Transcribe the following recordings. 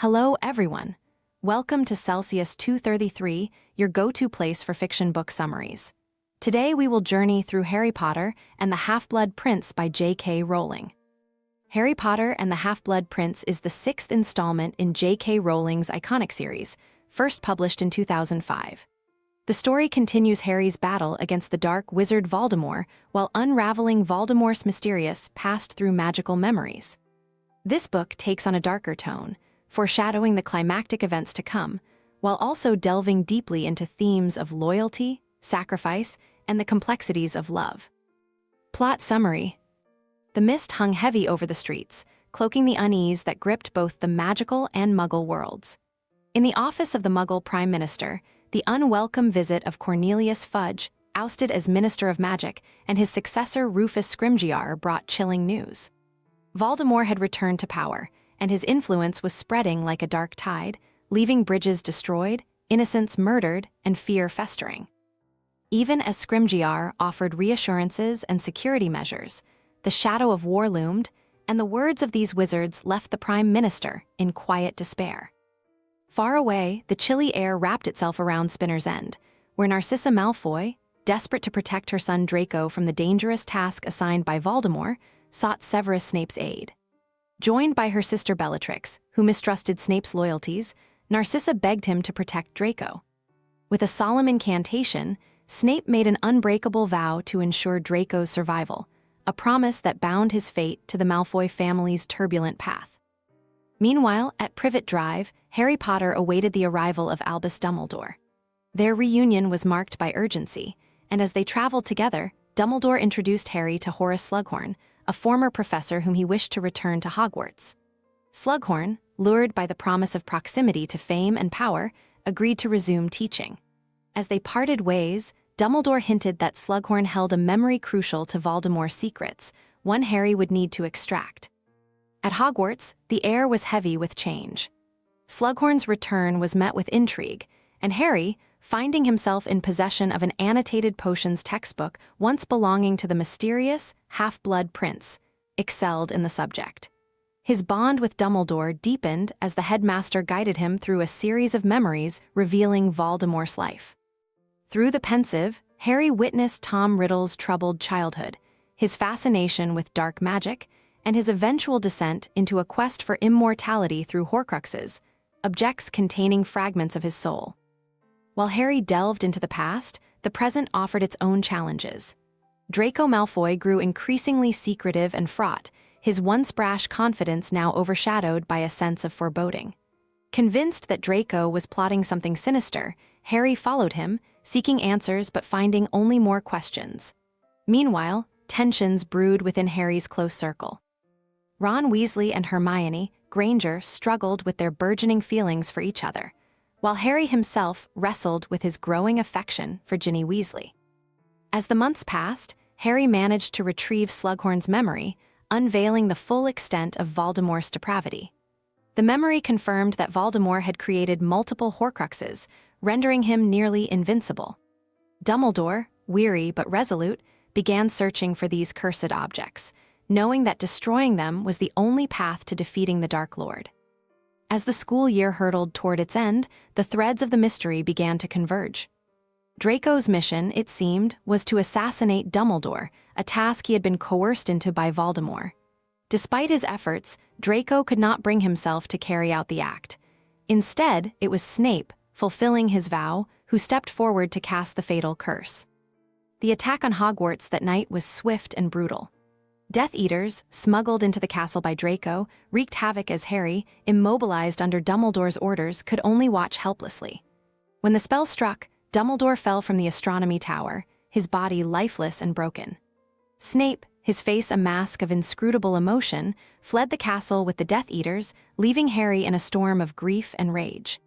Hello, everyone. Welcome to Celsius 233, your go-to place for fiction book summaries. Today we will journey through Harry Potter and the Half-Blood Prince by J.K. Rowling. Harry Potter and the Half-Blood Prince is the sixth installment in J.K. Rowling's iconic series, first published in 2005. The story continues Harry's battle against the dark wizard Voldemort while unraveling Voldemort's mysterious past through magical memories. This book takes on a darker tone, foreshadowing the climactic events to come, while also delving deeply into themes of loyalty, sacrifice, and the complexities of love. Plot summary. The mist hung heavy over the streets, cloaking the unease that gripped both the magical and Muggle worlds. In the office of the Muggle Prime Minister, the unwelcome visit of Cornelius Fudge, ousted as Minister of Magic, and his successor Rufus Scrimgeour brought chilling news. Voldemort had returned to power, and his influence was spreading like a dark tide, leaving bridges destroyed, innocents murdered, and fear festering. Even as Scrimgeour offered reassurances and security measures, the shadow of war loomed, and the words of these wizards left the Prime Minister in quiet despair. Far away, the chilly air wrapped itself around Spinner's End, where Narcissa Malfoy, desperate to protect her son Draco from the dangerous task assigned by Voldemort, sought Severus Snape's aid. Joined by her sister Bellatrix, who mistrusted Snape's loyalties, Narcissa begged him to protect Draco. With a solemn incantation, Snape made an unbreakable vow to ensure Draco's survival, a promise that bound his fate to the Malfoy family's turbulent path. Meanwhile, at Privet Drive, Harry Potter awaited the arrival of Albus Dumbledore. Their reunion was marked by urgency, and as they traveled together, Dumbledore introduced Harry to Horace Slughorn, a former professor whom he wished to return to Hogwarts. Slughorn, lured by the promise of proximity to fame and power, agreed to resume teaching. As they parted ways, Dumbledore hinted that Slughorn held a memory crucial to Voldemort's secrets, one Harry would need to extract. At Hogwarts, the air was heavy with change. Slughorn's return was met with intrigue, and Harry, finding himself in possession of an annotated potions textbook once belonging to the mysterious Half-Blood Prince, excelled in the subject. His bond with Dumbledore deepened as the headmaster guided him through a series of memories revealing Voldemort's life. Through the pensive, Harry witnessed Tom Riddle's troubled childhood, his fascination with dark magic, and his eventual descent into a quest for immortality through Horcruxes, objects containing fragments of his soul. While Harry delved into the past, the present offered its own challenges. Draco Malfoy grew increasingly secretive and fraught, his once brash confidence now overshadowed by a sense of foreboding. Convinced that Draco was plotting something sinister, Harry followed him, seeking answers but finding only more questions. Meanwhile, tensions brewed within Harry's close circle. Ron Weasley and Hermione Granger struggled with their burgeoning feelings for each other, while Harry himself wrestled with his growing affection for Ginny Weasley. As the months passed, Harry managed to retrieve Slughorn's memory, unveiling the full extent of Voldemort's depravity. The memory confirmed that Voldemort had created multiple Horcruxes, rendering him nearly invincible. Dumbledore, weary but resolute, began searching for these cursed objects, knowing that destroying them was the only path to defeating the Dark Lord. As the school year hurtled toward its end, the threads of the mystery began to converge. Draco's mission, it seemed, was to assassinate Dumbledore, a task he had been coerced into by Voldemort. Despite his efforts, Draco could not bring himself to carry out the act. Instead, it was Snape, fulfilling his vow, who stepped forward to cast the fatal curse. The attack on Hogwarts that night was swift and brutal. Death Eaters, smuggled into the castle by Draco, wreaked havoc as Harry, immobilized under Dumbledore's orders, could only watch helplessly. When the spell struck, Dumbledore fell from the astronomy tower, his body lifeless and broken. Snape, his face a mask of inscrutable emotion, fled the castle with the Death Eaters, leaving Harry in a storm of grief and rage.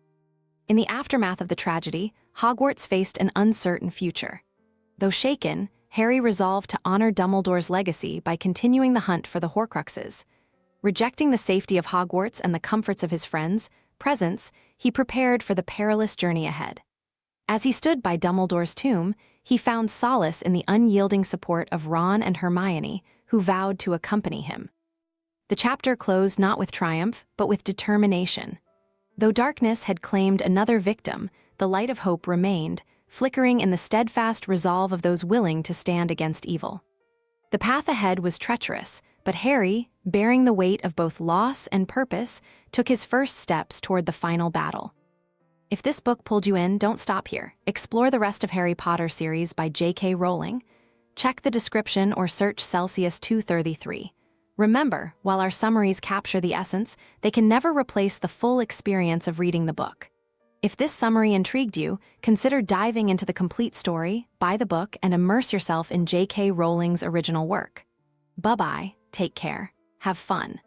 In the aftermath of the tragedy, Hogwarts faced an uncertain future. Though shaken, Harry resolved to honor Dumbledore's legacy by continuing the hunt for the Horcruxes. Rejecting the safety of Hogwarts and the comforts of his friends' presence, he prepared for the perilous journey ahead. As he stood by Dumbledore's tomb, he found solace in the unyielding support of Ron and Hermione, who vowed to accompany him. The chapter closed not with triumph, but with determination. Though darkness had claimed another victim, the light of hope remained, flickering in the steadfast resolve of those willing to stand against evil. The path ahead was treacherous, but Harry, bearing the weight of both loss and purpose, took his first steps toward the final battle. If this book pulled you in, don't stop here. Explore the rest of Harry Potter series by J.K. Rowling. Check the description or search Celsius 233. Remember, while our summaries capture the essence, they can never replace the full experience of reading the book. If this summary intrigued you, consider diving into the complete story, buy the book, and immerse yourself in J.K. Rowling's original work. Bye-bye, take care, have fun.